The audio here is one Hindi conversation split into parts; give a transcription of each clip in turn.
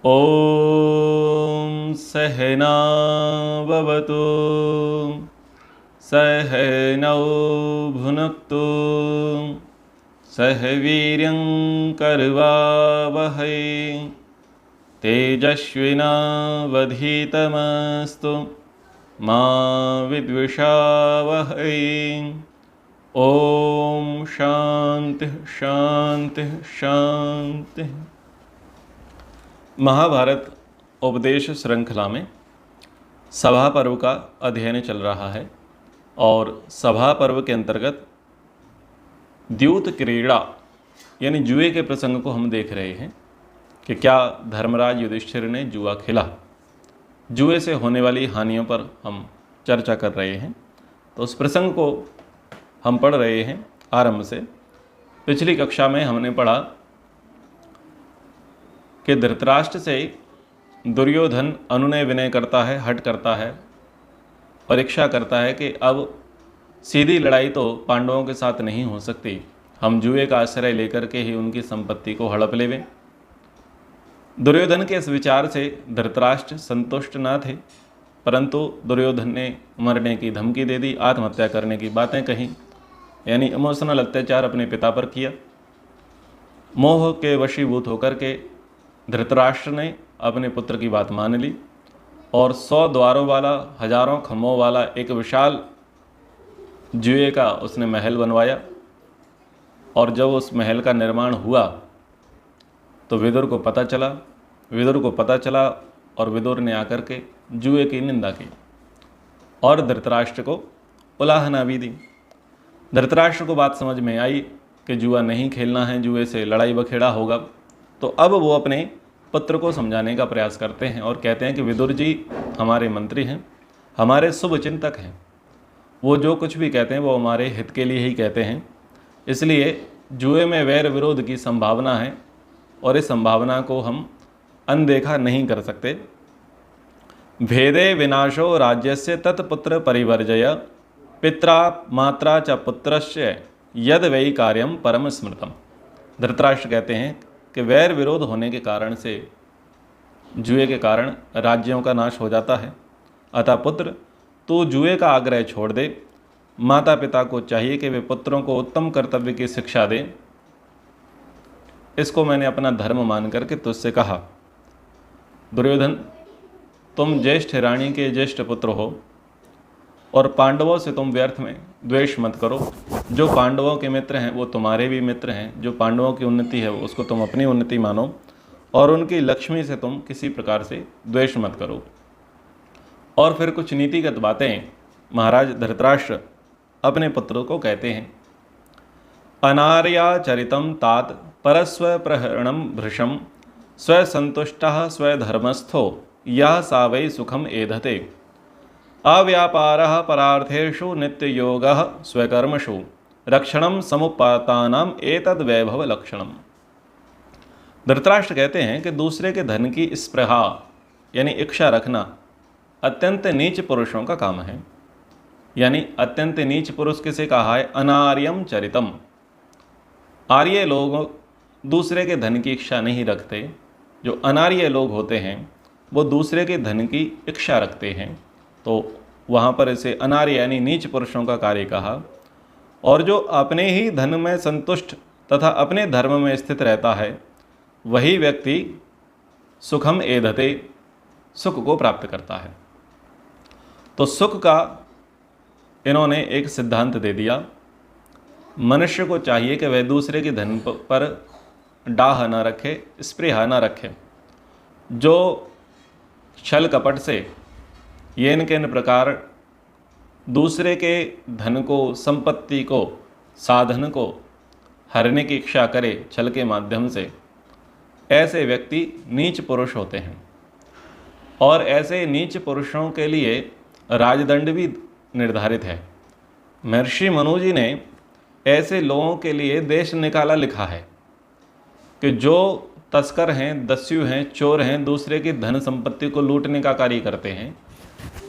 ॐ सहना भवतु सहनौ भुनक्तु सह वीर्यं करवावहै तेजस्विनावधीतमस्तु मा विद्विषावहै। ओम शांति शांति शांति। महाभारत उपदेश श्रृंखला में सभा पर्व का अध्ययन चल रहा है और सभा पर्व के अंतर्गत द्यूत क्रीड़ा यानी जुए के प्रसंग को हम देख रहे हैं कि क्या धर्मराज युधिष्ठिर ने जुआ खेला। जुए से होने वाली हानियों पर हम चर्चा कर रहे हैं। तो उस प्रसंग को हम पढ़ रहे हैं आरंभ से। पिछली कक्षा में हमने पढ़ा कि धृतराष्ट्र से दुर्योधन अनुनय विनय करता है, हठ करता है, परीक्षा करता है कि अब सीधी लड़ाई तो पांडवों के साथ नहीं हो सकती, हम जुए का आश्रय लेकर के ही उनकी संपत्ति को हड़प लेवें। दुर्योधन के इस विचार से धृतराष्ट्र संतुष्ट न थे, परंतु दुर्योधन ने मरने की धमकी दे दी, आत्महत्या करने की बातें कहीं, यानी इमोशनल अत्याचार अपने पिता पर किया। मोह के वशीभूत होकर के धृतराष्ट्र ने अपने पुत्र की बात मान ली और 100 द्वारों वाला, हजारों खम्भों वाला एक विशाल जुए का उसने महल बनवाया। और जब उस महल का निर्माण हुआ तो विदुर को पता चला और विदुर ने आकर के जुए की निंदा की और धृतराष्ट्र को उलाहना भी दी। धृतराष्ट्र को बात समझ में आई कि जुआ नहीं खेलना है, जुए से लड़ाई बखेड़ा होगा। तो अब वो अपने पुत्र को समझाने का प्रयास करते हैं और कहते हैं कि विदुर जी हमारे मंत्री हैं, हमारे शुभ चिंतक हैं, वो जो कुछ भी कहते हैं वो हमारे हित के लिए ही कहते हैं। इसलिए जुए में वैर विरोध की संभावना है और इस संभावना को हम अनदेखा नहीं कर सकते। भेदे विनाशो राज्यस्य तत्पुत्र परिवर्जय पित्रा मात्रा च पुत्रस्य यद वै कार्यम परम स्मृतम। धृतराष्ट्र कहते हैं कि वैर विरोध होने के कारण से, जुए के कारण राज्यों का नाश हो जाता है। अतः पुत्र तू जुए का आग्रह छोड़ दे। माता पिता को चाहिए कि वे पुत्रों को उत्तम कर्तव्य की शिक्षा दें। इसको मैंने अपना धर्म मान करके तुझसे कहा। दुर्योधन, तुम ज्येष्ठ रानी के ज्येष्ठ पुत्र हो और पांडवों से तुम व्यर्थ में द्वेष मत करो। जो पांडवों के मित्र हैं वो तुम्हारे भी मित्र हैं। जो पांडवों की उन्नति है उसको तुम अपनी उन्नति मानो और उनकी लक्ष्मी से तुम किसी प्रकार से द्वेष मत करो। और फिर कुछ नीतिगत बातें महाराज धृतराष्ट्र अपने पुत्रों को कहते हैं। अनार्या चरितम तात परस्व प्रहरणम भृशम स्वसंतुष्टः स्वधर्मस्थो यह सा वै सुखम एधते अव्यापारः परार्थेषु नित्ययोगः स्वकर्मसु रक्षणम समुपातानाम एतद् वैभव लक्षणम। धृतराष्ट्र कहते हैं कि दूसरे के धन की स्पृहा यानी इच्छा रखना अत्यंत नीच पुरुषों का काम है। यानी अत्यंत नीच पुरुष किसे कहा है? अनार्यम चरितम। आर्य लोग दूसरे के धन की इच्छा नहीं रखते। जो अनार्य लोग होते हैं वो दूसरे के धन की इच्छा रखते हैं। तो वहाँ पर इसे अनार्य यानी नीच पुरुषों का कार्य कहा। और जो अपने ही धन में संतुष्ट तथा अपने धर्म में स्थित रहता है वही व्यक्ति सुखम एधते, सुख को प्राप्त करता है। तो सुख का इन्होंने एक सिद्धांत दे दिया। मनुष्य को चाहिए कि वह दूसरे के धन पर डाह न रखे, स्पृहा न रखे। जो छल कपट से येन केन प्रकार दूसरे के धन को, संपत्ति को, साधन को हरने की इच्छा करे छल के माध्यम से, ऐसे व्यक्ति नीच पुरुष होते हैं। और ऐसे नीच पुरुषों के लिए राजदंड भी निर्धारित है। महर्षि मनु जी ने ऐसे लोगों के लिए देश निकाला लिखा है कि जो तस्कर हैं, दस्यु हैं, चोर हैं, दूसरे की धन संपत्ति को लूटने का कार्य करते हैं,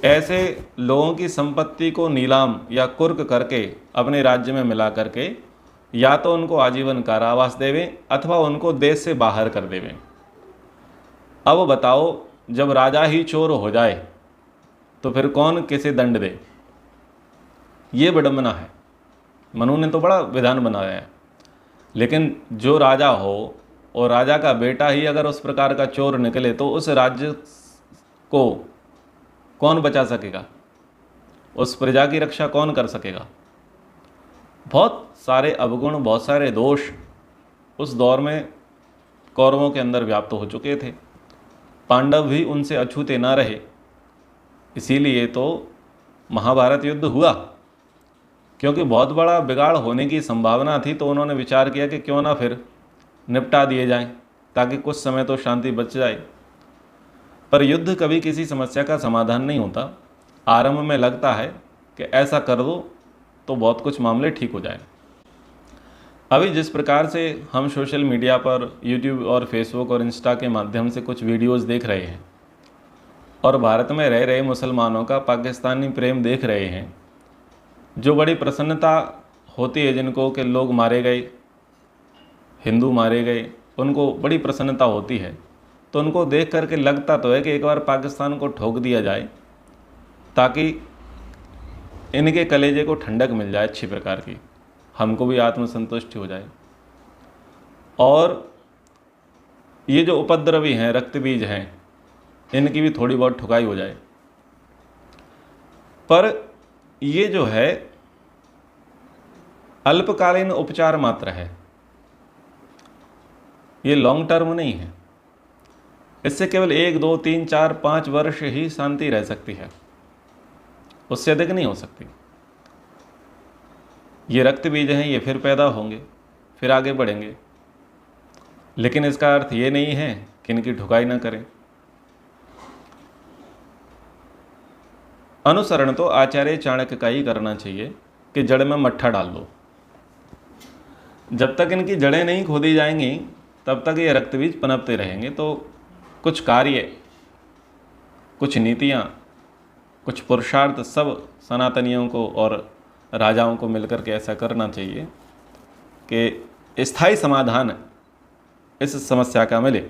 ऐसे लोगों की संपत्ति को नीलाम या कुर्क करके अपने राज्य में मिला करके या तो उनको आजीवन कारावास देवें अथवा उनको देश से बाहर कर देवें। अब बताओ, जब राजा ही चोर हो जाए तो फिर कौन किसे दंड दे? ये विडंबना है। मनु ने तो बड़ा विधान बनाया है, लेकिन जो राजा हो और राजा का बेटा ही अगर उस प्रकार का चोर निकले तो उस राज्य को कौन बचा सकेगा? उस प्रजा की रक्षा कौन कर सकेगा? बहुत सारे अवगुण, बहुत सारे दोष उस दौर में कौरवों के अंदर व्याप्त हो चुके थे। पांडव भी उनसे अछूते ना रहे, इसीलिए तो महाभारत युद्ध हुआ, क्योंकि बहुत बड़ा बिगाड़ होने की संभावना थी। तो उन्होंने विचार किया कि क्यों ना फिर निपटा दिए जाएं, ताकि कुछ समय तो शांति बच जाए। पर युद्ध कभी किसी समस्या का समाधान नहीं होता। आरंभ में लगता है कि ऐसा कर दो तो बहुत कुछ मामले ठीक हो जाए। अभी जिस प्रकार से हम सोशल मीडिया पर यूट्यूब और फेसबुक और इंस्टा के माध्यम से कुछ वीडियोस देख रहे हैं और भारत में रह रहे मुसलमानों का पाकिस्तानी प्रेम देख रहे हैं, जो बड़ी प्रसन्नता होती है जिनको कि लोग मारे गए, हिंदू मारे गए, उनको बड़ी प्रसन्नता होती है। तो उनको देख करके लगता तो है कि एक बार पाकिस्तान को ठोक दिया जाए, ताकि इनके कलेजे को ठंडक मिल जाए अच्छी प्रकार की, हमको भी आत्मसंतुष्टि हो जाए, और ये जो उपद्रवी हैं, रक्त बीज हैं, इनकी भी थोड़ी बहुत ठुकाई हो जाए। पर ये जो है अल्पकालीन उपचार मात्र है, ये लॉन्ग टर्म नहीं है। इससे केवल 1, 2, 3, 4, 5 वर्ष ही शांति रह सकती है, उससे अधिक नहीं हो सकती। ये रक्त बीज हैं, ये फिर पैदा होंगे, फिर आगे बढ़ेंगे, लेकिन इसका अर्थ ये नहीं है कि इनकी ठुकाई ना करें। अनुसरण तो आचार्य चाणक्य का ही करना चाहिए कि जड़ में मट्ठा डाल दो। जब तक इनकी जड़ें नहीं खोदी जाएंगी तब तक ये रक्त बीज पनपते रहेंगे। तो कुछ कार्य, कुछ नीतियाँ, कुछ पुरुषार्थ सब सनातनियों को और राजाओं को मिलकर के ऐसा करना चाहिए कि स्थायी समाधान इस समस्या का मिले।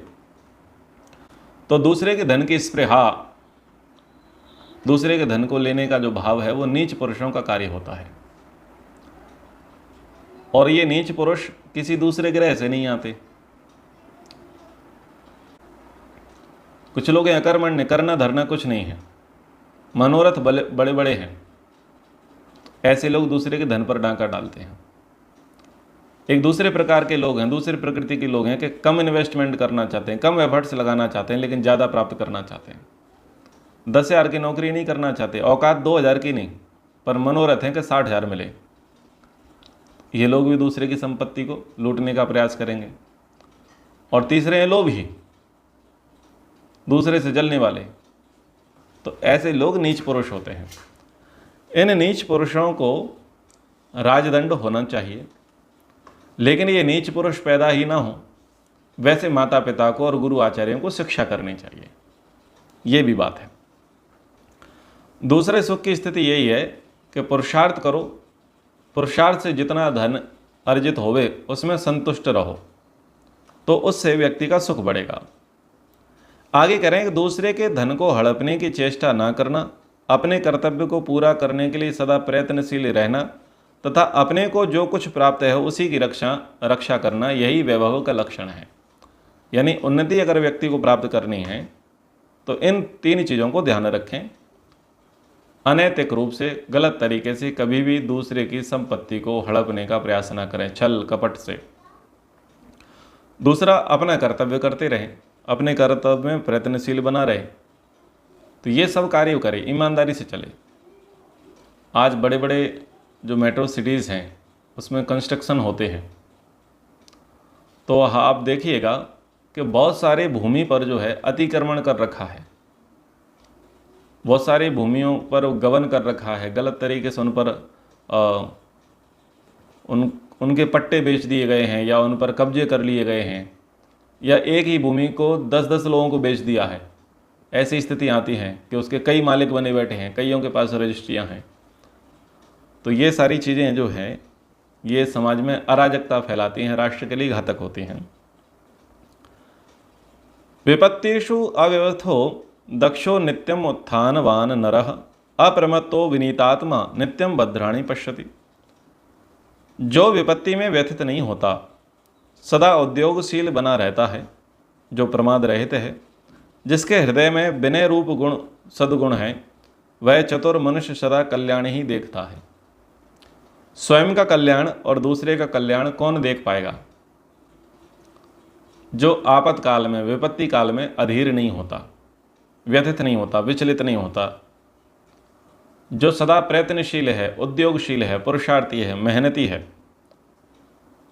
तो दूसरे के धन की स्पृहा, दूसरे के धन को लेने का जो भाव है, वो नीच पुरुषों का कार्य होता है। और ये नीच पुरुष किसी दूसरे ग्रह से नहीं आते। कुछ लोग अकर्मण्य, करना धरना कुछ नहीं है, मनोरथ बड़े बड़े हैं, ऐसे लोग दूसरे के धन पर डांका डालते हैं। एक दूसरे प्रकार के लोग हैं, दूसरे प्रकृति के लोग हैं कि कम इन्वेस्टमेंट करना चाहते हैं, कम एफर्ट्स लगाना चाहते हैं, लेकिन ज़्यादा प्राप्त करना चाहते हैं। 10,000 की नौकरी नहीं करना चाहते, औकात 2,000 की नहीं, पर मनोरथ है कि 60,000 मिले। ये लोग भी दूसरे की संपत्ति को लूटने का प्रयास करेंगे। और तीसरे हैं लोभी, दूसरे से जलने वाले। तो ऐसे लोग नीच पुरुष होते हैं। इन नीच पुरुषों को राजदंड होना चाहिए, लेकिन ये नीच पुरुष पैदा ही ना हो, वैसे माता पिता को और गुरु आचार्यों को शिक्षा करनी चाहिए। ये भी बात है। दूसरे सुख की स्थिति यही है कि पुरुषार्थ करो, पुरुषार्थ से जितना धन अर्जित होवे उसमें संतुष्ट रहो, तो उससे व्यक्ति का सुख बढ़ेगा। आगे करें कि दूसरे के धन को हड़पने की चेष्टा ना करना, अपने कर्तव्य को पूरा करने के लिए सदा प्रयत्नशील रहना तथा अपने को जो कुछ प्राप्त है उसी की रक्षा करना, यही वैभव का लक्षण है। यानी उन्नति अगर व्यक्ति को प्राप्त करनी है तो इन 3 चीज़ों को ध्यान रखें। अनैतिक रूप से, गलत तरीके से कभी भी दूसरे की संपत्ति को हड़पने का प्रयास न करें, छल कपट से। दूसरा, अपना कर्तव्य करते रहें, अपने कर्तव्य में प्रयत्नशील बना रहे। तो ये सब कार्य करें, ईमानदारी से चले। आज बड़े बड़े जो मेट्रो सिटीज़ हैं उसमें कंस्ट्रक्शन होते हैं, तो आप देखिएगा कि बहुत सारे भूमि पर जो है अतिक्रमण कर रखा है, बहुत सारी भूमियों पर गबन कर रखा है, गलत तरीके से उन पर उनके पट्टे बेच दिए गए हैं या उन पर कब्जे कर लिए गए हैं, या एक ही भूमि को 10-10 लोगों को बेच दिया है। ऐसी स्थिति आती है कि उसके कई मालिक बने बैठे हैं, कईयों के पास रजिस्ट्रियाँ हैं। तो ये सारी चीज़ें जो हैं ये समाज में अराजकता फैलाती हैं, राष्ट्र के लिए घातक होती हैं। विपत्तिषु अव्यवस्थो दक्षो नित्यम उत्थानवान नरः अप्रमत्तो विनीतात्मा नित्यम भद्राणि पश्यति। जो विपत्ति में व्यथित नहीं होता, सदा उद्योगशील बना रहता है, जो प्रमाद रहित है, जिसके हृदय में विनय रूप गुण सद्गुण है, वह चतुर मनुष्य सदा कल्याण ही देखता है। स्वयं का कल्याण और दूसरे का कल्याण कौन देख पाएगा? जो आपातकाल में, विपत्ति काल में अधीर नहीं होता, व्यथित नहीं होता, विचलित नहीं होता, जो सदा प्रयत्नशील है, उद्योगशील है, पुरुषार्थी है, मेहनती है,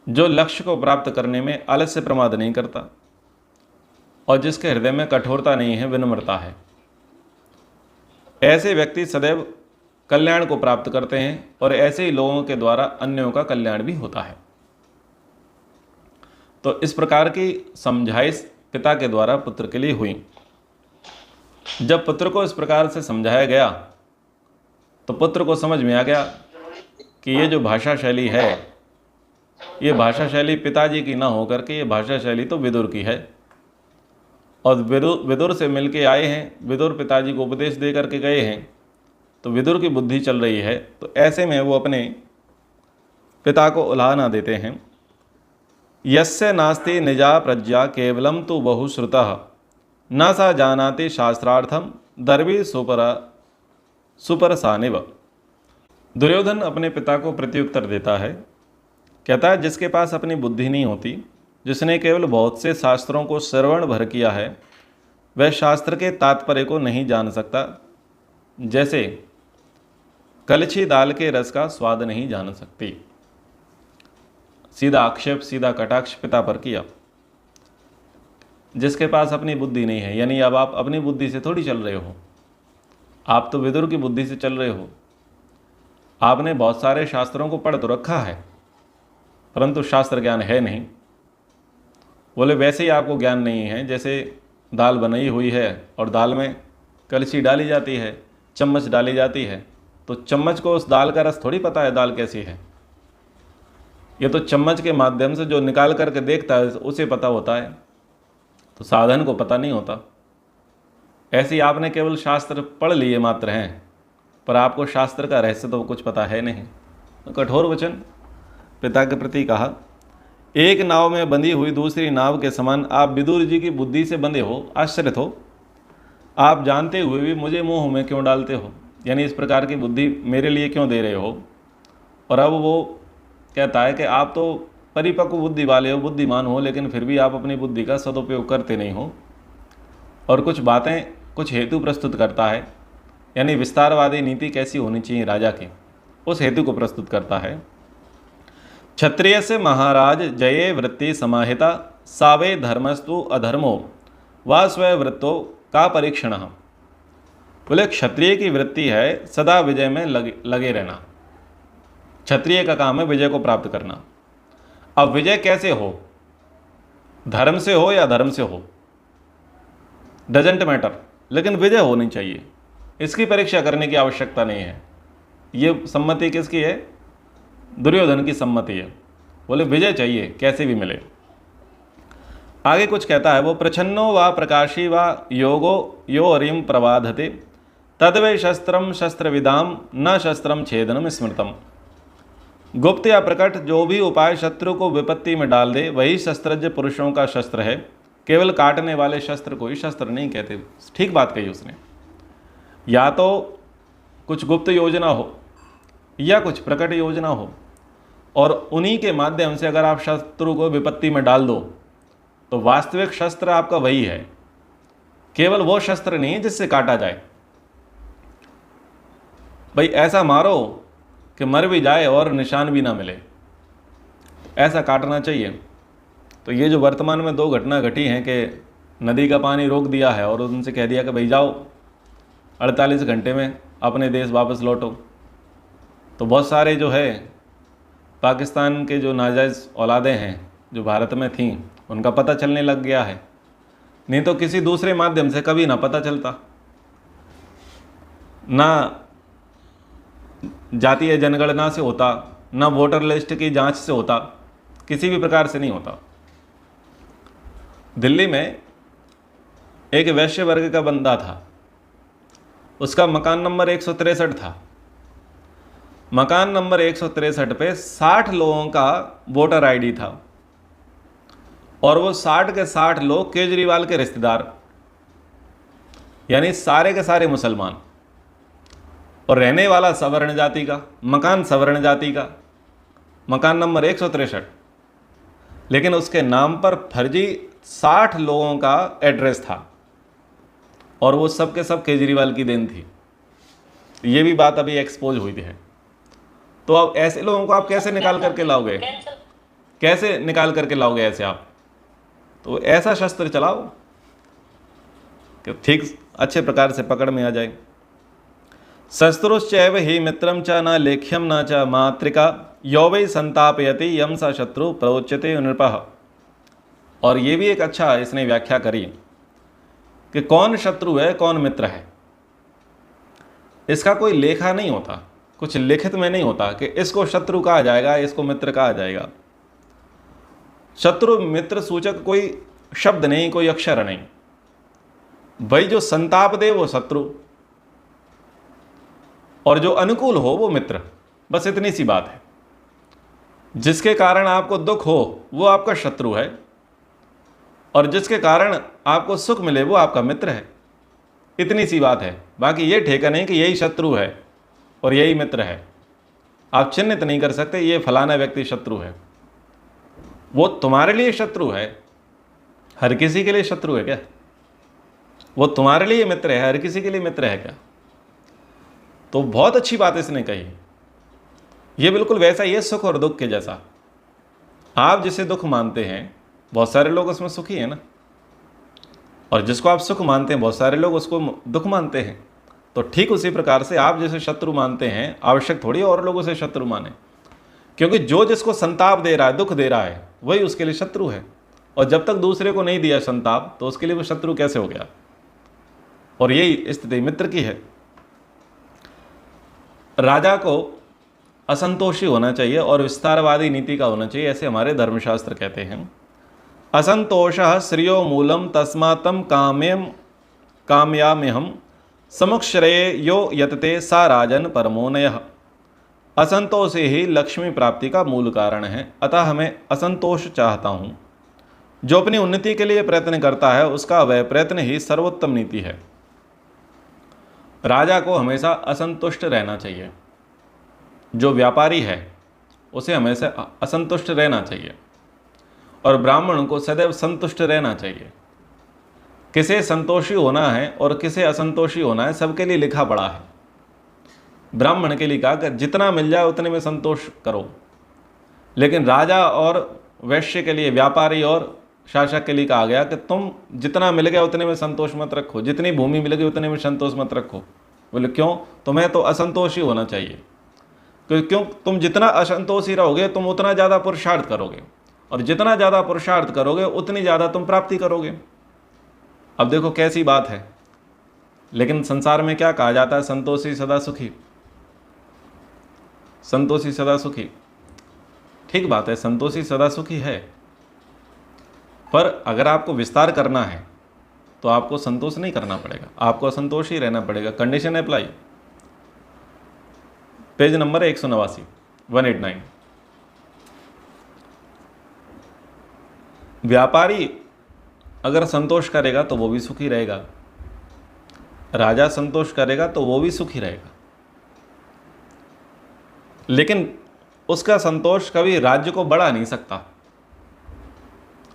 जो लक्ष्य को प्राप्त करने में आलस्य प्रमाद नहीं करता और जिसके हृदय में कठोरता नहीं है, विनम्रता है, ऐसे व्यक्ति सदैव कल्याण को प्राप्त करते हैं और ऐसे ही लोगों के द्वारा अन्यों का कल्याण भी होता है। तो इस प्रकार की समझाइश पिता के द्वारा पुत्र के लिए हुई। जब पुत्र को इस प्रकार से समझाया गया तो पुत्र को समझ में आ गया कि ये जो भाषा शैली है, ये भाषा शैली पिताजी की ना होकर के ये भाषा शैली तो विदुर की है और विदुर से मिलके आए हैं, विदुर पिताजी को उपदेश दे करके गए हैं, तो विदुर की बुद्धि चल रही है। तो ऐसे में वो अपने पिता को उल्हा ना देते हैं। यस्य नास्ति निजा प्रज्ञा केवलम तु बहुश्रुतः न सा जानाति शास्त्रार्थम दर्वी सुपरसानिव। दुर्योधन अपने पिता को प्रत्युत्तर देता है, कहता है जिसके पास अपनी बुद्धि नहीं होती, जिसने केवल बहुत से शास्त्रों को श्रवण भर किया है, वह शास्त्र के तात्पर्य को नहीं जान सकता, जैसे कलछी दाल के रस का स्वाद नहीं जान सकती। सीधा आक्षेप, सीधा कटाक्ष पिता पर किया। जिसके पास अपनी बुद्धि नहीं है, यानी अब आप अपनी बुद्धि से थोड़ी चल रहे हो, आप तो विदुर की बुद्धि से चल रहे हो। आपने बहुत सारे शास्त्रों को पढ़ तो रखा है, परंतु शास्त्र ज्ञान है नहीं। बोले वैसे ही आपको ज्ञान नहीं है जैसे दाल बनाई हुई है और दाल में कलछी डाली जाती है, चम्मच डाली जाती है, तो चम्मच को उस दाल का रस थोड़ी पता है दाल कैसी है। ये तो चम्मच के माध्यम से जो निकाल करके देखता है उसे पता होता है, तो साधन को पता नहीं होता। ऐसे ही आपने केवल शास्त्र पढ़ लिए मात्र हैं, पर आपको शास्त्र का रहस्य तो कुछ पता है नहीं। तो कठोर वचन पिता के प्रति कहा। एक नाव में बंधी हुई दूसरी नाव के समान आप विदुर जी की बुद्धि से बंधे हो, आश्रित हो। आप जानते हुए भी मुझे मोह में क्यों डालते हो, यानी इस प्रकार की बुद्धि मेरे लिए क्यों दे रहे हो। और अब वो कहता है कि आप तो परिपक्व बुद्धि वाले हो, बुद्धिमान हो, लेकिन फिर भी आप अपनी बुद्धि का सदुपयोग करते नहीं हो। और कुछ बातें, कुछ हेतु प्रस्तुत करता है, यानी विस्तारवादी नीति कैसी होनी चाहिए राजा की, उस हेतु को प्रस्तुत करता है। क्षत्रिय से महाराज जये वृत्ति समाहिता सावे धर्मस्तु अधर्मो व स्वय वृत्तो का परीक्षण। बोले क्षत्रिय की वृत्ति है सदा विजय में लगे रहना। क्षत्रिय का काम है विजय को प्राप्त करना। अब विजय कैसे हो, धर्म से हो या धर्म से हो, डजेंट मैटर, लेकिन विजय होनी चाहिए। इसकी परीक्षा करने की आवश्यकता नहीं है। ये सम्मति किसकी है? दुर्योधन की सम्मति है। बोले विजय चाहिए कैसे भी मिले। आगे कुछ कहता है वो, प्रछन्नो व प्रकाशी व योगो यो अरिम प्रवाधते तद्वै शस्त्रम शस्त्रविदाम न शस्त्रम छेदनम स्मृतम। गुप्त या प्रकट जो भी उपाय शत्रु को विपत्ति में डाल दे वही शस्त्रज्ञ पुरुषों का शस्त्र है। केवल काटने वाले शस्त्र को ही शस्त्र नहीं कहते। ठीक बात कही उसने। या तो कुछ गुप्त योजना हो या कुछ प्रकट योजना हो, और उन्हीं के माध्यम से अगर आप शत्रु को विपत्ति में डाल दो तो वास्तविक शस्त्र आपका वही है। केवल वो शस्त्र नहीं है जिससे काटा जाए। भाई ऐसा मारो कि मर भी जाए और निशान भी ना मिले, ऐसा काटना चाहिए। तो ये जो वर्तमान में 2 घटना घटी हैं कि नदी का पानी रोक दिया है और उनसे कह दिया कि भाई जाओ 48 घंटे में अपने देश वापस लौटो, तो बहुत सारे जो है पाकिस्तान के जो नाजायज़ औलादें हैं जो भारत में थीं उनका पता चलने लग गया है। नहीं तो किसी दूसरे माध्यम से कभी ना पता चलता, ना जातीय जनगणना से होता, ना वोटर लिस्ट की जांच से होता, किसी भी प्रकार से नहीं होता। दिल्ली में एक वैश्य वर्ग का बंदा था, उसका मकान नंबर 163 था। मकान नंबर 163 पे 60 लोगों का वोटर आईडी था और वो 60 के 60 लोग केजरीवाल के रिश्तेदार, यानी सारे के सारे मुसलमान, और रहने वाला सवर्ण जाति का, मकान सवर्ण जाति का, मकान नंबर 163, लेकिन उसके नाम पर फर्जी 60 लोगों का एड्रेस था और वो सब के सब केजरीवाल की देन थी। ये भी बात अभी एक्सपोज हुई है। तो अब ऐसे लोगों को आप कैसे निकाल करके लाओगे? कैसे निकाल करके लाओगे ऐसे आप? तो ऐसा शस्त्र चलाओ कि ठीक अच्छे प्रकार से पकड़ में आ जाए। शस्त्रुश्चैव ही मित्रम च न लेख्यम न च मातृका यो वै संतापयति यम स शत्रु प्रोच्यते नृपः। और ये भी एक अच्छा इसने व्याख्या करी कि कौन शत्रु है कौन मित्र है, इसका कोई लेखा नहीं होता, कुछ लिखित में नहीं होता कि इसको शत्रु कहा जाएगा, इसको मित्र कहा जाएगा। शत्रु मित्र सूचक कोई शब्द नहीं, कोई अक्षर नहीं। भाई जो संताप दे वो शत्रु और जो अनुकूल हो वो मित्र, बस इतनी सी बात है। जिसके कारण आपको दुख हो वो आपका शत्रु है और जिसके कारण आपको सुख मिले वो आपका मित्र है। इतनी सी बात है। बाकी ये ठेका नहीं कि यही शत्रु है और यही मित्र है। आप चिन्हित नहीं कर सकते ये फलाना व्यक्ति शत्रु है। वो तुम्हारे लिए शत्रु है, हर किसी के लिए शत्रु है क्या? वो तुम्हारे लिए मित्र है, हर किसी के लिए मित्र है क्या? तो बहुत अच्छी बात इसने कही। ये बिल्कुल वैसा ही है सुख और दुख के जैसा। आप जिसे दुख मानते हैं बहुत सारे लोग उसमें सुखी हैं ना, और जिसको आप सुख मानते हैं बहुत सारे लोग उसको दुख मानते हैं। तो ठीक उसी प्रकार से आप जिसे शत्रु मानते हैं आवश्यक थोड़ी और लोग उसे शत्रु माने, क्योंकि जो जिसको संताप दे रहा है, दुख दे रहा है, वही उसके लिए शत्रु है। और जब तक दूसरे को नहीं दिया संताप तो उसके लिए वो शत्रु कैसे हो गया? और यही स्थिति मित्र की है। राजा को असंतोषी होना चाहिए और विस्तारवादी नीति का होना चाहिए, ऐसे हमारे धर्मशास्त्र कहते हैं। असंतोषः श्रियो मूलम तस्मात्म कामयाम्यहम् समुक्षश्रेयो यतते सा राजन परमोनयः। असंतोष ही लक्ष्मी प्राप्ति का मूल कारण है, अतः हमें असंतोष चाहता हूँ। जो अपनी उन्नति के लिए प्रयत्न करता है उसका वह प्रयत्न ही सर्वोत्तम नीति है। राजा को हमेशा असंतुष्ट रहना चाहिए, जो व्यापारी है उसे हमेशा असंतुष्ट रहना चाहिए, और ब्राह्मण को सदैव संतुष्ट रहना चाहिए। किसे संतोषी होना है और किसे असंतोषी होना है सबके लिए लिखा पड़ा है। ब्राह्मण के लिए कहा कि जितना मिल जाए उतने में संतोष करो, लेकिन राजा और वैश्य के लिए, व्यापारी और शासक के लिए कहा गया कि तुम जितना मिल गया उतने में संतोष मत रखो, जितनी भूमि मिल गई उतने में संतोष मत रखो। बोले क्यों? तुम्हें तो असंतोषी होना चाहिए, क्यों? तुम जितना असंतोषी रहोगे तुम उतना ज़्यादा पुरुषार्थ करोगे, और जितना ज़्यादा पुरुषार्थ करोगे उतनी ज़्यादा तुम प्राप्ति करोगे। अब देखो कैसी बात है। लेकिन संसार में क्या कहा जाता है? संतोषी सदा सुखी, संतोषी सदा सुखी। ठीक बात है, संतोषी सदा सुखी है, पर अगर आपको विस्तार करना है तो आपको संतोष नहीं करना पड़ेगा, आपको असंतोष ही रहना पड़ेगा। Condition apply. Page number 189, 189। व्यापारी अगर संतोष करेगा तो वो भी सुखी रहेगा, राजा संतोष करेगा तो वो भी सुखी रहेगा, लेकिन उसका संतोष कभी राज्य को बढ़ा नहीं सकता।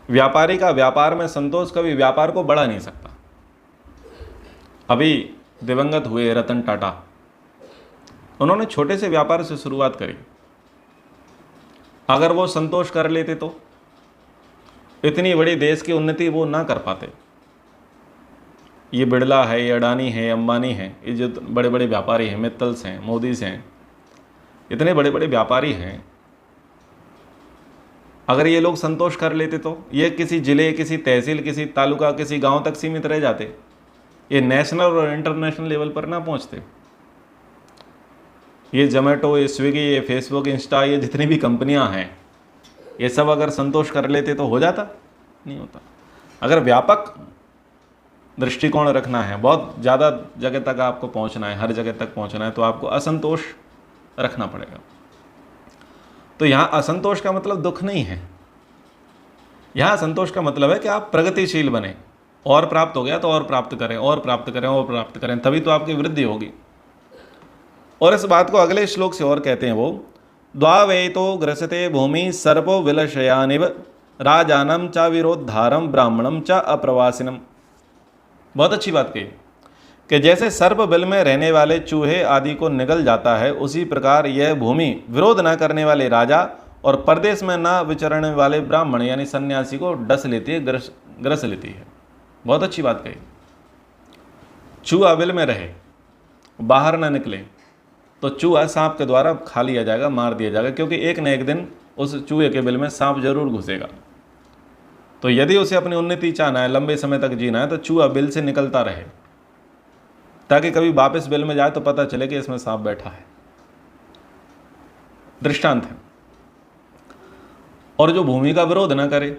व्यापारी का व्यापार में संतोष कभी व्यापार को बढ़ा नहीं सकता। अभी दिवंगत हुए रतन टाटा, उन्होंने छोटे से व्यापार से शुरुआत करी। अगर वो संतोष कर लेते तो इतनी बड़ी देश की उन्नति वो ना कर पाते। ये बिड़ला है, ये अडानी है, अंबानी है, ये जो बड़े बड़े व्यापारी हैं, मित्तल्स हैं, मोदीज हैं, इतने बड़े बड़े व्यापारी हैं, अगर ये लोग संतोष कर लेते तो ये किसी जिले, किसी तहसील, किसी तालुका, किसी गांव तक सीमित रह जाते, ये नेशनल और इंटरनेशनल लेवल पर ना पहुंचते। ये जोमेटो, ये स्विगी, ये फेसबुक, इंस्टा, ये जितनी भी कंपनियां हैं, ये सब अगर संतोष कर लेते तो हो जाता? नहीं होता। अगर व्यापक दृष्टिकोण रखना है, बहुत ज़्यादा जगह तक आपको पहुंचना है, हर जगह तक पहुंचना है, तो आपको असंतोष रखना पड़ेगा। तो यहाँ असंतोष का मतलब दुख नहीं है, यहाँ संतोष का मतलब है कि आप प्रगतिशील बने, और प्राप्त हो गया तो और प्राप्त करें, और प्राप्त करें, और प्राप्त करें, तभी तो आपकी वृद्धि होगी। और इस बात को अगले श्लोक से और कहते हैं वो, द्वावेतो ग्रसते भूमि सर्पो विलशयानिव राजानम च विरोधारम ब्राह्मणम च अप्रवासिनम। बहुत अच्छी बात कही कि जैसे सर्प बिल में रहने वाले चूहे आदि को निगल जाता है, उसी प्रकार यह भूमि विरोध न करने वाले राजा और परदेश में न विचरने वाले ब्राह्मण यानी सन्यासी को डस लेती है, ग्रस लेती है। बहुत अच्छी बात कही। चूहा बिल में रहे, बाहर ना निकले, तो चूहा सांप के द्वारा खा लिया जाएगा, मार दिया जाएगा, क्योंकि एक न एक दिन उस चूहे के बिल में सांप जरूर घुसेगा। तो यदि उसे अपनी उन्नति चाहना है, लंबे समय तक जीना है, तो चूहा बिल से निकलता रहे, ताकि कभी वापस बिल में जाए तो पता चले कि इसमें सांप बैठा है। दृष्टांत है। और जो भूमि का विरोध ना करे,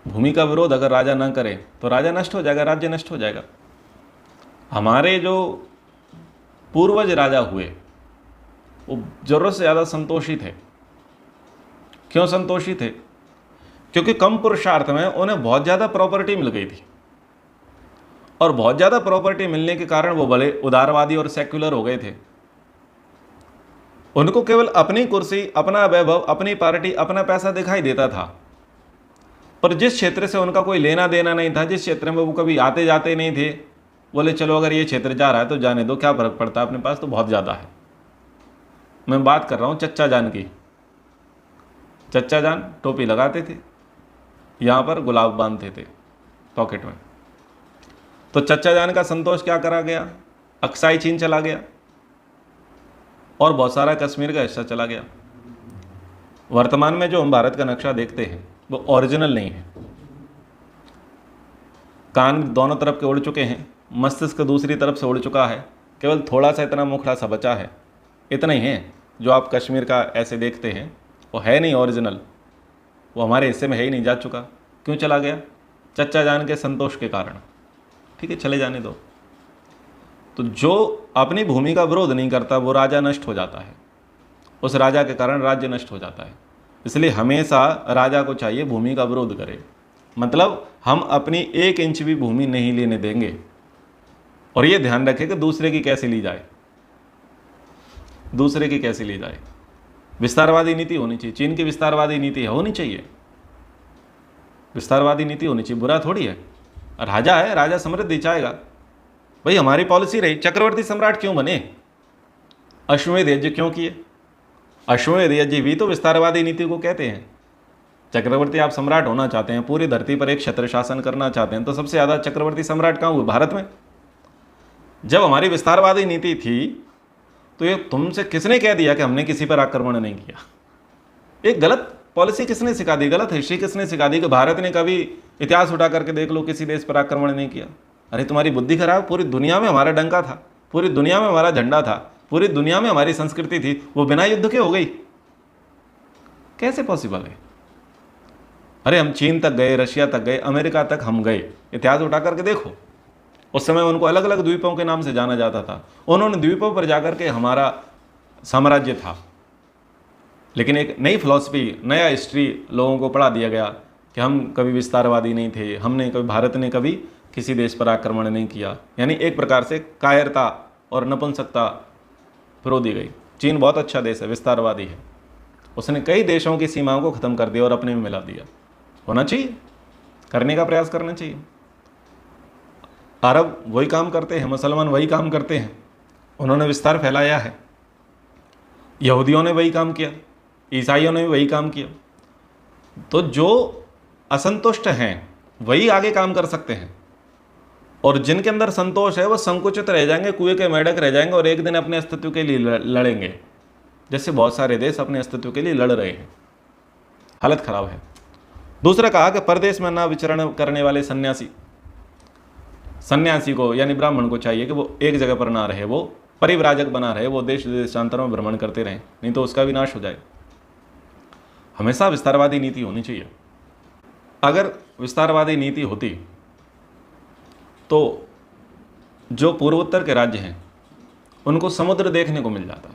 भूमि का विरोध अगर राजा ना करे तो राजा नष्ट हो जाएगा, राज्य नष्ट हो जाएगा। हमारे जो पूर्वज राजा हुए वो जरूरत से ज़्यादा संतोषी थे। क्यों संतोषी थे? क्योंकि कम पुरुषार्थ में उन्हें बहुत ज़्यादा प्रॉपर्टी मिल गई थी, और बहुत ज़्यादा प्रॉपर्टी मिलने के कारण वो बड़े उदारवादी और सेक्युलर हो गए थे। उनको केवल अपनी कुर्सी, अपना वैभव, अपनी पार्टी, अपना पैसा दिखाई देता था, पर जिस क्षेत्र से उनका कोई लेना देना नहीं था, जिस क्षेत्र में वो कभी आते जाते नहीं थे, बोले चलो अगर ये क्षेत्र जा रहा है तो जाने दो, क्या फर्क पड़ता है, अपने पास तो बहुत ज़्यादा है। मैं बात कर रहा हूँ चच्चा जान की। चच्चा जान टोपी लगाते थे, यहाँ पर गुलाब बांधते थे पॉकेट में। तो चच्चा जान का संतोष क्या करा गया? अक्साई चीन चला गया और बहुत सारा कश्मीर का हिस्सा चला गया। वर्तमान में जो हम भारत का नक्शा देखते हैं वो ओरिजिनल नहीं है। कान दोनों तरफ के उड़ चुके हैं, मस्तिष्क दूसरी तरफ से उड़ चुका है, केवल थोड़ा सा इतना मुखड़ा सा बचा है। इतना ही है जो आप कश्मीर का ऐसे देखते हैं, वो है नहीं ओरिजिनल, वो हमारे हिस्से में है ही नहीं, जा चुका। क्यों चला गया? चच्चा जान के संतोष के कारण। ठीक है, चले जाने दो। तो जो अपनी भूमि का विरोध नहीं करता वो राजा नष्ट हो जाता है, उस राजा के कारण राज्य नष्ट हो जाता है। इसलिए हमेशा राजा को चाहिए भूमि का विरोध करे, मतलब हम अपनी 1 इंच भी भूमि नहीं लेने देंगे। और ये ध्यान रखें कि दूसरे की कैसे ली जाए, दूसरे की कैसे ली जाए। विस्तारवादी नीति होनी चाहिए। चीन की विस्तारवादी नीति होनी चाहिए, विस्तारवादी नीति होनी चाहिए, बुरा थोड़ी है। राजा है, राजा समृद्धि चाहेगा। भाई हमारी पॉलिसी रही, चक्रवर्ती सम्राट क्यों बने? अश्वमेध यज्ञ क्यों किए? अश्वमेध यज्ञ भी तो विस्तारवादी नीति को कहते हैं। चक्रवर्ती आप सम्राट होना चाहते हैं, पूरी धरती पर एक छत्र शासन करना चाहते हैं, तो सबसे ज़्यादा चक्रवर्ती सम्राट कहाँ हुए? भारत में। जब हमारी विस्तारवादी नीति थी तो ये तुमसे किसने कह दिया कि हमने किसी पर आक्रमण नहीं किया? एक गलत पॉलिसी किसने सिखा दी, गलत हिस्ट्री किसने सिखा दी कि भारत ने कभी इतिहास उठा करके देख लो किसी देश पर आक्रमण नहीं किया? अरे तुम्हारी बुद्धि खराब। पूरी दुनिया में हमारा डंका था, पूरी दुनिया में हमारा झंडा था, पूरी दुनिया में हमारी संस्कृति थी, वो बिना युद्ध के हो गई? कैसे पॉसिबल है? अरे हम चीन तक गए, रशिया तक गए, अमेरिका तक हम गए, इतिहास उठा करके देखो। उस समय उनको अलग अलग द्वीपों के नाम से जाना जाता था। उन्होंने द्वीपों पर जाकर के हमारा साम्राज्य था, लेकिन एक नई फिलॉसफी, नया हिस्ट्री लोगों को पढ़ा दिया गया कि हम कभी विस्तारवादी नहीं थे, हमने कभी, भारत ने कभी किसी देश पर आक्रमण नहीं किया। यानी एक प्रकार से कायरता और नपुंसकता फिरो दी गई। चीन बहुत अच्छा देश है, विस्तारवादी है, उसने कई देशों की सीमाओं को ख़त्म कर दिया और अपने में मिला दिया। होना चाहिए, करने का प्रयास करना चाहिए। अरब वही काम करते हैं, मुसलमान वही काम करते हैं, उन्होंने विस्तार फैलाया है। यहूदियों ने वही काम किया, ईसाइयों ने भी वही काम किया। तो जो असंतुष्ट हैं वही आगे काम कर सकते हैं, और जिनके अंदर संतोष है वो संकुचित रह जाएंगे, कुएं के मेढक रह जाएंगे, और एक दिन अपने अस्तित्व के लिए लड़ेंगे। जैसे बहुत सारे देश अपने अस्तित्व के लिए लड़ रहे हैं, हालत खराब है। दूसरा कहा कि परदेश में ना विचरण करने वाले सन्यासी को यानी ब्राह्मण को चाहिए कि वो एक जगह पर ना रहे, वो परिव्राजक बना रहे, वो देश देशांतरों में भ्रमण करते रहें, नहीं तो उसका विनाश हो जाए। हमेशा विस्तारवादी नीति होनी चाहिए। अगर विस्तारवादी नीति होती तो जो पूर्वोत्तर के राज्य हैं उनको समुद्र देखने को मिल जाता।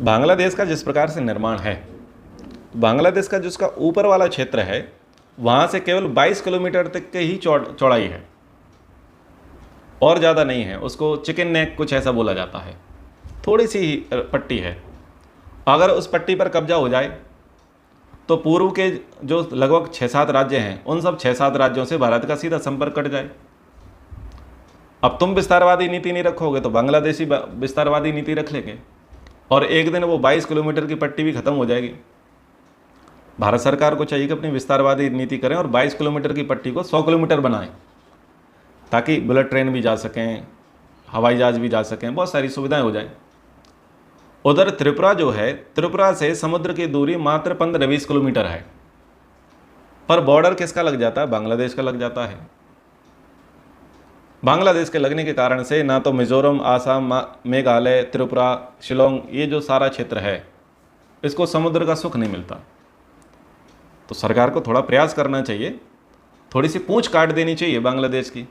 बांग्लादेश का जिस प्रकार से निर्माण है, बांग्लादेश का जिसका ऊपर वाला क्षेत्र है वहाँ से केवल 22 किलोमीटर तक के ही चौड़ाई है और ज़्यादा नहीं है। उसको चिकन नेक कुछ ऐसा बोला जाता है, थोड़ी सी ही पट्टी है। अगर उस पट्टी पर कब्जा हो जाए तो पूर्व के जो लगभग 6-7 राज्य हैं उन सब 6-7 राज्यों से भारत का सीधा संपर्क कट जाए। अब तुम विस्तारवादी नीति नहीं रखोगे तो बांग्लादेशी विस्तारवादी नीति रख लेंगे और एक दिन वो 22 किलोमीटर की पट्टी भी खत्म हो जाएगी। भारत सरकार को चाहिए कि अपनी विस्तारवादी नीति करें और 22 किलोमीटर की पट्टी को 100 किलोमीटर बनाएं ताकि बुलेट ट्रेन भी जा सकें, हवाई जहाज भी जा सकें, बहुत सारी सुविधाएं हो जाएं। उधर त्रिपुरा जो है, त्रिपुरा से समुद्र की दूरी मात्र 15-20 किलोमीटर है, पर बॉर्डर किसका लग जाता है? बांग्लादेश का लग जाता है। बांग्लादेश के लगने के कारण से ना तो मिजोरम, आसाम, मेघालय, त्रिपुरा, शिलोंग, ये जो सारा क्षेत्र है इसको समुद्र का सुख नहीं मिलता। तो सरकार को थोड़ा प्रयास करना चाहिए, थोड़ी सी पूंछ काट देनी चाहिए बांग्लादेश की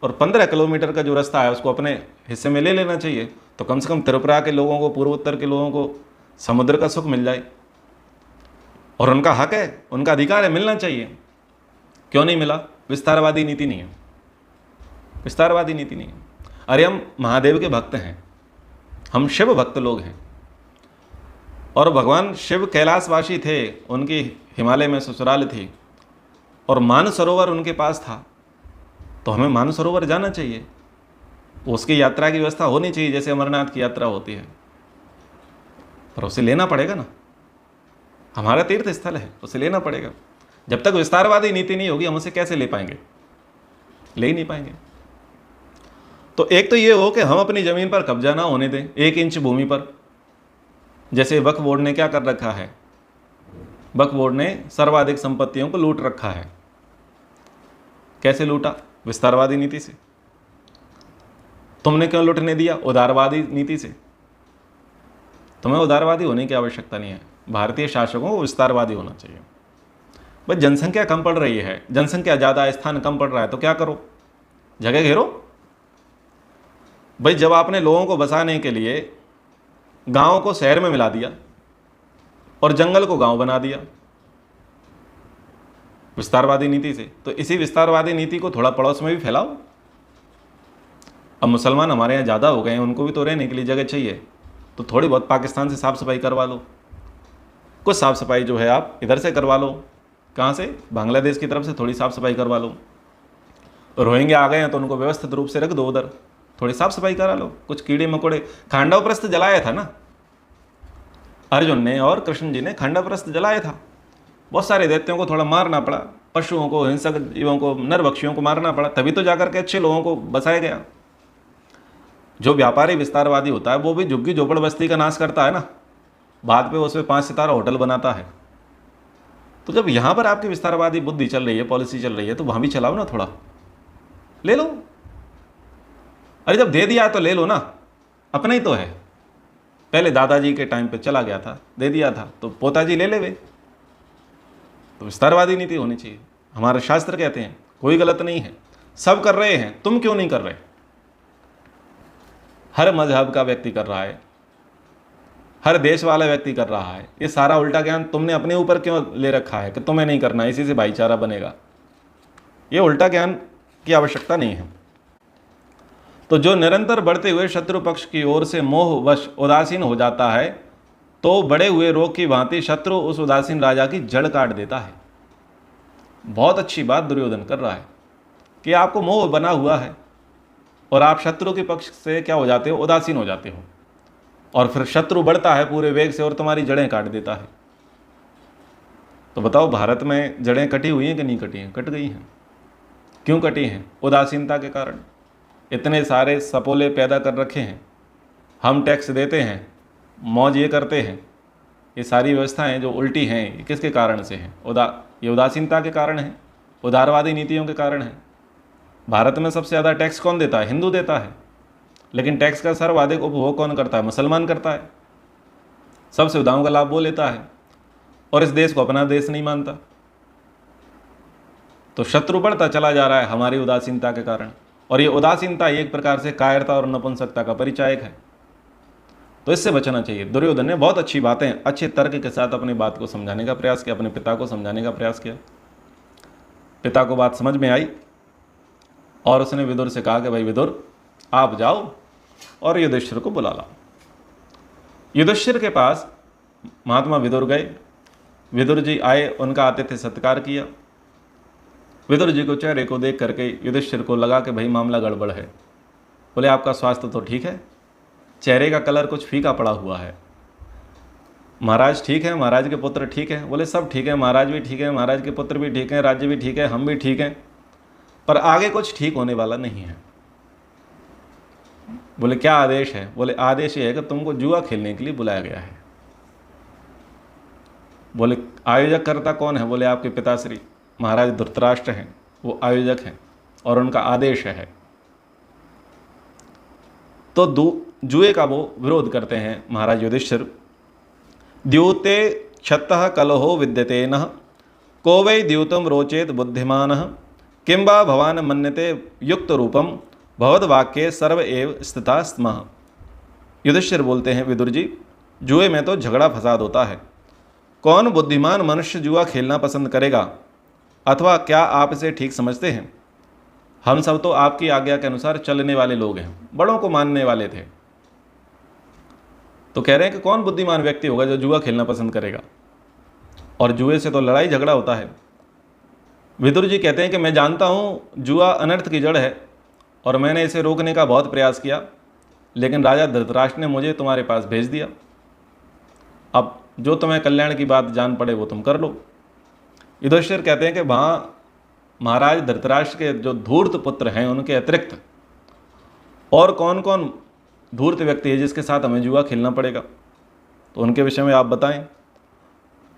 और 15 किलोमीटर का जो रास्ता है उसको अपने हिस्से में ले लेना चाहिए। तो कम से कम त्रिपुरा के लोगों को, पूर्वोत्तर के लोगों को समुद्र का सुख मिल जाए और उनका हक है, उनका अधिकार है, मिलना चाहिए। क्यों नहीं मिला? विस्तारवादी नीति नहीं है, विस्तारवादी नीति नहीं है। अरे हम महादेव के भक्त हैं, हम शिव भक्त लोग हैं और भगवान शिव कैलाशवासी थे, उनकी हिमालय में ससुराल थी और मानसरोवर उनके पास था, तो हमें मानसरोवर जाना चाहिए। उसकी यात्रा की व्यवस्था होनी चाहिए जैसे अमरनाथ की यात्रा होती है, पर उसे लेना पड़ेगा ना, हमारा तीर्थ स्थल है, उसे लेना पड़ेगा। जब तक विस्तारवादी नीति नहीं होगी हम उसे कैसे ले पाएंगे? ले ही नहीं पाएंगे। तो एक तो ये हो कि हम अपनी ज़मीन पर कब्जा ना होने दें 1 इंच भूमि पर। जैसे वक्फ बोर्ड ने क्या कर रखा है, वक्फ बोर्ड ने सर्वाधिक संपत्तियों को लूट रखा है। कैसे लूटा? विस्तारवादी नीति से। तुमने क्यों लूटने दिया? उदारवादी नीति से। तुम्हें उदारवादी होने की आवश्यकता नहीं है, भारतीय शासकों को विस्तारवादी होना चाहिए। भाई जनसंख्या कम पड़ रही है, जनसंख्या ज़्यादा, स्थान कम पड़ रहा है, तो क्या करो? जगह घेरो। भाई जब आपने लोगों को बसाने के लिए गांव को शहर में मिला दिया और जंगल को गांव बना दिया विस्तारवादी नीति से, तो इसी विस्तारवादी नीति को थोड़ा पड़ोस में भी फैलाओ। अब मुसलमान हमारे यहाँ ज़्यादा हो गए हैं, उनको भी तो रहने के लिए जगह चाहिए, तो थोड़ी बहुत पाकिस्तान से साफ़ सफाई करवा लो, कुछ साफ़ सफाई जो है आप इधर से करवा लो। कहाँ से? बांग्लादेश की तरफ से थोड़ी साफ़ सफाई करवा लो। रोहिंग्या आ गए हैं तो उनको व्यवस्थित रूप से रख दो, उधर थोड़ी साफ़ सफाई करा लो। कुछ कीड़े मकोड़े, खांडवप्रस्थ जलाया था ना अर्जुन ने और कृष्ण जी ने, खांडवप्रस्थ जलाया था। बहुत सारे दैत्यों को थोड़ा मारना पड़ा, पशुओं को, हिंसक जीवों को, नरभक्षियों को मारना पड़ा, तभी तो जाकर के अच्छे लोगों को बसाया गया। जो व्यापारी विस्तारवादी होता है वो भी झुग्गी झोपड़ बस्ती का नाश करता है ना, बाद पे उसमें 5 सितारा होटल बनाता है। तो जब यहाँ पर आपकी विस्तारवादी बुद्धि चल रही है, पॉलिसी चल रही है, तो वहाँ भी चलाओ ना, थोड़ा ले लो। अरे जब दे दिया तो ले लो ना, अपना ही तो है। पहले दादाजी के टाइम पे चला गया था, दे दिया था, तो पोताजी ले ले वे। तो विस्तारवादी नीति होनी चाहिए। हमारे शास्त्र कहते हैं कोई गलत नहीं है, सब कर रहे हैं, तुम क्यों नहीं कर रहे? हर मजहब का व्यक्ति कर रहा है, हर देश वाला व्यक्ति कर रहा है। ये सारा उल्टा ज्ञान तुमने अपने ऊपर क्यों ले रखा है कि तुम्हें नहीं करना, इसी से भाईचारा बनेगा? ये उल्टा ज्ञान की आवश्यकता नहीं है। तो जो निरंतर बढ़ते हुए शत्रु पक्ष की ओर से मोहवश उदासीन हो जाता है, तो बड़े हुए रोग की भांति शत्रु उस उदासीन राजा की जड़ काट देता है। बहुत अच्छी बात दुर्योधन कर रहा है कि आपको मोह बना हुआ है और आप शत्रु के पक्ष से क्या हो जाते हो? उदासीन हो जाते हो, और फिर शत्रु बढ़ता है पूरे वेग से और तुम्हारी जड़ें काट देता है। तो बताओ, भारत में जड़ें कटी हुई हैं कि नहीं कटी हैं? कट गई हैं। क्यों कटी हैं? उदासीनता के कारण। इतने सारे सपोले पैदा कर रखे हैं, हम टैक्स देते हैं, मौज ये करते हैं, ये सारी व्यवस्थाएं जो उल्टी हैं, ये किसके कारण से हैं? ये उदासीनता के कारण है, उदारवादी नीतियों के कारण है। भारत में सबसे ज़्यादा टैक्स कौन देता है? हिंदू देता है, लेकिन टैक्स का सर्वाधिक उपभोग कौन करता है? मुसलमान करता है। सब सुविधाओं का लाभ वो लेता है और इस देश को अपना देश नहीं मानता। तो शत्रु बढ़ता चला जा रहा है हमारी उदासीनता के कारण, और ये उदासीनता एक प्रकार से कायरता और नपुंसकता का परिचायक है। तो इससे बचना चाहिए। दुर्योधन ने बहुत अच्छी बातें अच्छे तर्क के साथ अपनी बात को समझाने का प्रयास किया, अपने पिता को समझाने का प्रयास किया। पिता को बात समझ में आई और उसने विदुर से कहा कि भाई विदुर, आप जाओ और युधिष्ठिर को बुला लाओ। युधिष्ठिर के पास महात्मा विदुर गए। विदुर जी आए, उनका आतिथ्य सत्कार किया। विदुर जी को चेहरे को देख करके युधिष्ठिर को लगा कि भाई मामला गड़बड़ है। बोले आपका स्वास्थ्य तो ठीक है, चेहरे का कलर कुछ फीका पड़ा हुआ है। महाराज ठीक है, महाराज के पुत्र ठीक है। बोले सब ठीक है, महाराज भी ठीक है, महाराज के पुत्र भी ठीक हैं, राज्य भी ठीक है, हम भी ठीक हैं, पर आगे कुछ ठीक होने वाला नहीं है। बोले क्या आदेश है? बोले आदेश ये है कि तुमको जुआ खेलने के लिए बुलाया गया है। बोले आयोजक करता कौन है? बोले आपके पिताश्री महाराज धृतराष्ट्र हैं, वो आयोजक हैं और उनका आदेश है। तो जुए का वो विरोध करते हैं महाराज युधिष्ठिर। द्यूते क्षत्तः कलहो विद्यते नः, को वै द्यूतम रोचेत बुद्धिमानः, किंबा भवान मन्यते युक्त रूपम भवद्वाक्ये सर्व एव स्थिता स्मः। युधिष्ठिर बोलते हैं विदुर जी, जुए में तो झगड़ा फसाद होता है। कौन बुद्धिमान मनुष्य जुआ खेलना पसंद करेगा? अथवा क्या आप इसे ठीक समझते हैं? हम सब तो आपकी आज्ञा के अनुसार चलने वाले लोग हैं, बड़ों को मानने वाले थे। तो कह रहे हैं कि कौन बुद्धिमान व्यक्ति होगा जो जुआ खेलना पसंद करेगा? और जुए से तो लड़ाई झगड़ा होता है। विदुर जी कहते हैं कि मैं जानता हूँ जुआ अनर्थ की जड़ है और मैंने इसे रोकने का बहुत प्रयास किया, लेकिन राजा धृतराष्ट्र ने मुझे तुम्हारे पास भेज दिया। अब जो तुम्हें कल्याण की बात जान पड़े वो तुम कर लो। युधिष्ठिर कहते हैं कि वहाँ महाराज धृतराष्ट्र के जो धूर्त पुत्र हैं उनके अतिरिक्त और कौन कौन धूर्त व्यक्ति है जिसके साथ हमें जुआ खेलना पड़ेगा, तो उनके विषय में आप बताएं।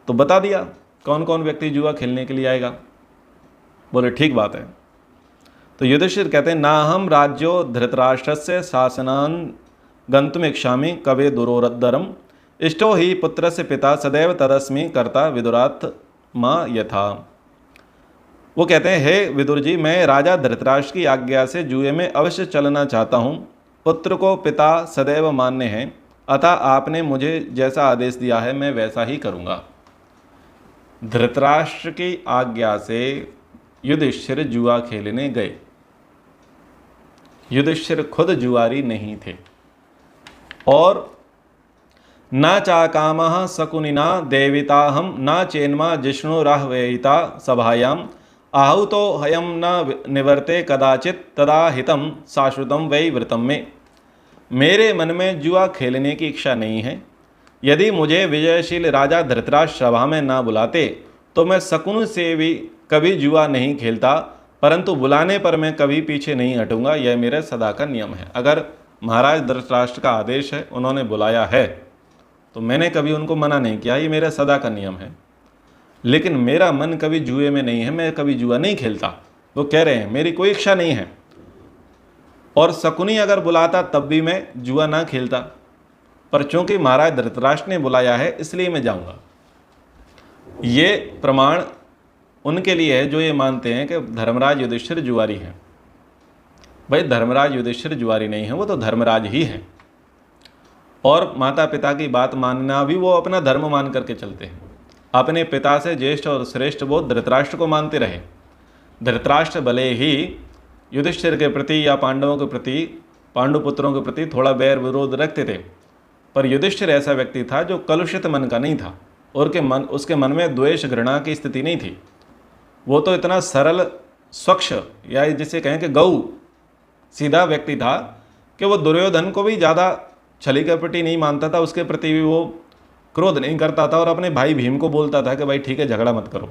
तो बता दिया कौन कौन व्यक्ति जुआ खेलने के लिए आएगा। बोले ठीक बात है। तो युधिष्ठिर कहते हैं ना हम राज्यो धृतराष्ट्रस्य शासनान गंतुमिच्छामि कवे दुरोदरम, इष्टो ही पुत्रस्य पिता सदैव तदस्मि कर्ता विदुरात्मा यथा। वो कहते हैं हे विदुर जी, मैं राजा धृतराष्ट्र की आज्ञा से जुए में अवश्य चलना चाहता हूँ। पुत्र को पिता सदैव मान्य हैं, अतः आपने मुझे जैसा आदेश दिया है मैं वैसा ही करूँगा। धृतराष्ट्र की आज्ञा से युधिष्ठिर जुआ खेलने गए। युधिष्ठिर खुद जुआरी नहीं थे। और न चाकामः शकुनिना देविताहम न चेन्मा जिष्णुराह्वयिता सभायाम, आहुतो हयम न निवर्ते कदाचित तदा हितम शाश्वतम वै व्रतम में। मेरे मन में जुआ खेलने की इच्छा नहीं है। यदि मुझे विजयशील राजा धृतराष्ट्र सभा में ना बुलाते तो मैं शकुन से भी कभी जुआ नहीं खेलता, परंतु बुलाने पर मैं कभी पीछे नहीं हटूंगा। यह मेरे सदा का नियम है। अगर महाराज धृतराष्ट्र का आदेश है, उन्होंने बुलाया है, तो मैंने कभी उनको मना नहीं किया। ये मेरा सदा का नियम है। लेकिन मेरा मन कभी जुए में नहीं है, मैं कभी जुआ नहीं खेलता। वो कह रहे हैं मेरी कोई इच्छा नहीं है, और शकुनी अगर बुलाता तब भी मैं जुआ ना खेलता, पर चूंकि महाराज धृतराष्ट्र ने बुलाया है इसलिए मैं जाऊंगा। ये प्रमाण उनके लिए है जो ये मानते हैं कि धर्मराज युधिष्ठिर जुआरी हैं। भाई धर्मराज युधिष्ठिर जुआरी नहीं है, वो तो धर्मराज ही हैं। और माता पिता की बात मानना भी वो अपना धर्म मान करके चलते हैं। अपने पिता से ज्येष्ठ और श्रेष्ठ वो धृतराष्ट्र को मानते रहे। धृतराष्ट्र भले ही युधिष्ठिर के प्रति या पांडवों के प्रति, पांडुपुत्रों के प्रति थोड़ा बैर विरोध रखते थे, पर युधिष्ठिर ऐसा व्यक्ति था जो कलुषित मन का नहीं था, और उसके मन में द्वेष घृणा की स्थिति नहीं थी। वो तो इतना सरल स्वच्छ, या जिसे कहें कि गौ सीधा व्यक्ति था कि वो दुर्योधन को भी ज़्यादा छली कपटी नहीं मानता था, उसके प्रति भी वो क्रोध नहीं करता था, और अपने भाई भीम को बोलता था कि भाई ठीक है झगड़ा मत करो,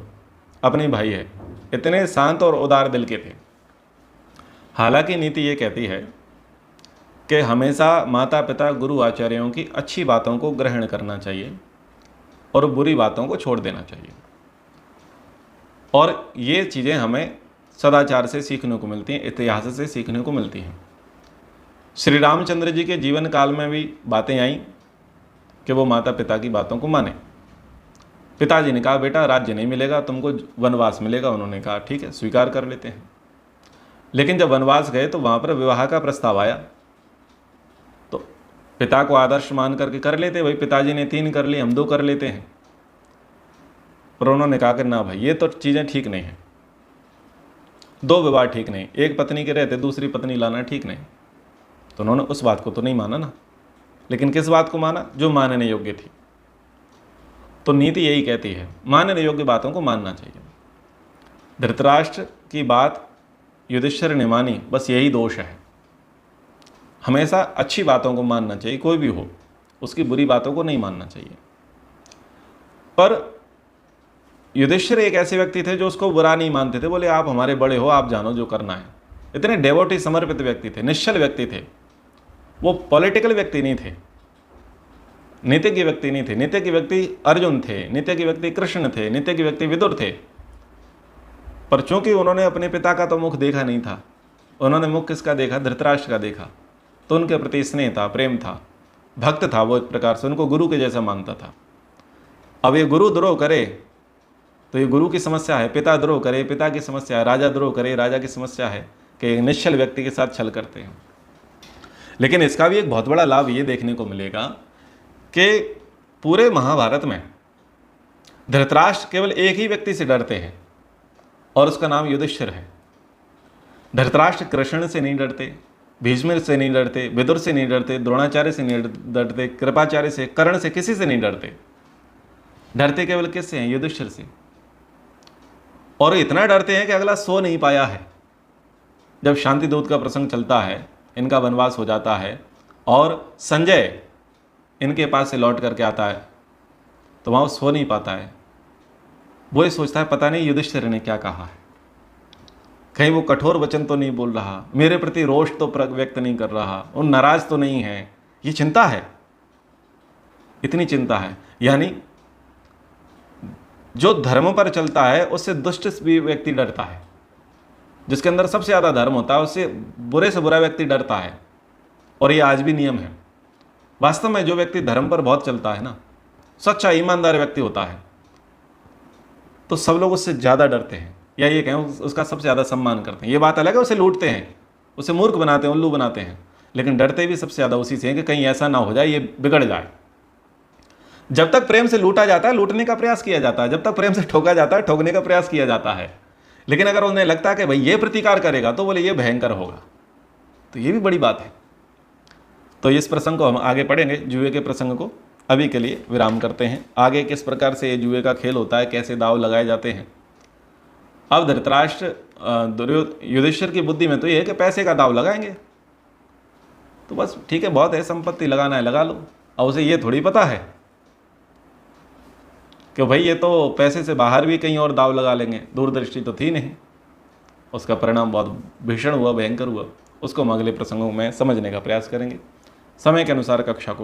अपने भाई है। इतने शांत और उदार दिल के थे। हालांकि नीति ये कहती है कि हमेशा माता पिता गुरु आचार्यों की अच्छी बातों को ग्रहण करना चाहिए और बुरी बातों को छोड़ देना चाहिए। और ये चीज़ें हमें सदाचार से सीखने को मिलती हैं, इतिहास से सीखने को मिलती हैं। श्री रामचंद्र जी के जीवन काल में भी बातें आई कि वो माता पिता की बातों को माने। पिताजी ने कहा बेटा राज्य नहीं मिलेगा, तुमको वनवास मिलेगा। उन्होंने कहा ठीक है, स्वीकार कर लेते हैं। लेकिन जब वनवास गए तो वहाँ पर विवाह का प्रस्ताव आया, तो पिता को आदर्श मान करके कर लेते, भाई पिताजी ने 3 कर ली, हम 2 कर लेते हैं। पर उन्होंने कहा कि ना भाई, ये तो चीज़ें ठीक नहीं हैं, 2 विवाह ठीक नहीं, एक पत्नी के रहते दूसरी पत्नी लाना ठीक नहीं। तो उन्होंने उस बात को तो नहीं माना ना, लेकिन किस बात को माना? जो मानने योग्य थी। तो नीति यही कहती है, मानने योग्य बातों को मानना चाहिए। धृतराष्ट्र की बात युधिष्ठिर ने मानी, बस यही दोष है। हमेशा अच्छी बातों को मानना चाहिए, कोई भी हो, उसकी बुरी बातों को नहीं मानना चाहिए। पर युधिष्ठिर एक ऐसे व्यक्ति थे जो उसको बुरा नहीं मानते थे, बोले आप हमारे बड़े हो, आप जानो जो करना है। इतने डेवोटी समर्पित व्यक्ति थे, निश्चल व्यक्ति थे। वो पॉलिटिकल व्यक्ति नहीं थे, नीति के व्यक्ति नहीं थे। नीति के व्यक्ति अर्जुन थे, नीति के व्यक्ति कृष्ण थे, नीति के व्यक्ति विदुर थे। पर चूंकि उन्होंने अपने पिता का तो मुख देखा नहीं था, उन्होंने मुख किसका देखा? धृतराष्ट्र का देखा। तो उनके प्रति स्नेह था, प्रेम था, भक्त था वो, एक प्रकार से उनको गुरु के जैसा मानता था। अब ये गुरु द्रोह करे तो ये गुरु की समस्या है, पिता द्रोह करे पिता की समस्या है, राजा द्रोह करे राजा की समस्या है कि एक निश्चल व्यक्ति के साथ छल करते हैं। लेकिन इसका भी एक बहुत बड़ा लाभ ये देखने को मिलेगा कि पूरे महाभारत में धृतराष्ट्र केवल एक ही व्यक्ति से डरते हैं और उसका नाम युधिष्ठिर है। धृतराष्ट्र कृष्ण से नहीं डरते, भीष्म से नहीं डरते, विदुर से नहीं डरते, द्रोणाचार्य से नहीं डरते, कृपाचार्य से, कर्ण से, किसी से नहीं डरते। डरते केवल किससे हैं? युधिष्ठिर से। और इतना डरते हैं कि अगला सो नहीं पाया है। जब शांति दूत का प्रसंग चलता है, इनका वनवास हो जाता है और संजय इनके पास से लौट करके आता है, तो वहाँ सो नहीं पाता है। वो ये सोचता है पता नहीं युधिष्ठिर ने क्या कहा है, कहीं वो कठोर वचन तो नहीं बोल रहा, मेरे प्रति रोष तो व्यक्त नहीं कर रहा, वो नाराज तो नहीं है। ये चिंता है, इतनी चिंता है। यानी जो धर्म पर चलता है उससे दुष्ट भी व्यक्ति डरता है। जिसके अंदर सबसे ज़्यादा धर्म होता है उससे बुरे से बुरा व्यक्ति डरता है। और ये आज भी नियम है। वास्तव में जो व्यक्ति धर्म पर बहुत चलता है ना, सच्चा ईमानदार व्यक्ति होता है, तो सब लोग उससे ज़्यादा डरते हैं, या ये कहें उसका सबसे ज़्यादा सम्मान करते हैं। ये बात अलग है, उसे लूटते हैं, उसे मूर्ख बनाते हैं, उल्लू बनाते हैं, लेकिन डरते भी सबसे ज़्यादा उसी से हैं कि कहीं ऐसा ना हो जाए ये बिगड़ जाए। जब तक प्रेम से लूटा जाता है, लूटने का प्रयास किया जाता है। जब तक प्रेम से ठोका जाता है, ठोकने का प्रयास किया जाता है। लेकिन अगर उन्हें लगता है कि भाई ये प्रतिकार करेगा, तो बोले ये भयंकर होगा, तो ये भी बड़ी बात है। तो इस प्रसंग को हम आगे पढ़ेंगे, जुए के प्रसंग को। अभी के लिए विराम करते हैं। आगे किस प्रकार से ये जुए का खेल होता है, कैसे दाव लगाए जाते हैं। अब धृतराष्ट्र युधिष्ठिर की बुद्धि में तो ये है कि पैसे का दाव लगाएंगे, तो बस ठीक है, बहुत है, संपत्ति लगाना है लगा लो। अब उसे ये थोड़ी पता है कि भाई ये तो पैसे से बाहर भी कहीं और दाव लगा लेंगे, दूरदृष्टि तो थी नहीं। उसका परिणाम बहुत भीषण हुआ, भयंकर हुआ। उसको हम अगले प्रसंगों में समझने का प्रयास करेंगे। समय के अनुसार कक्षा को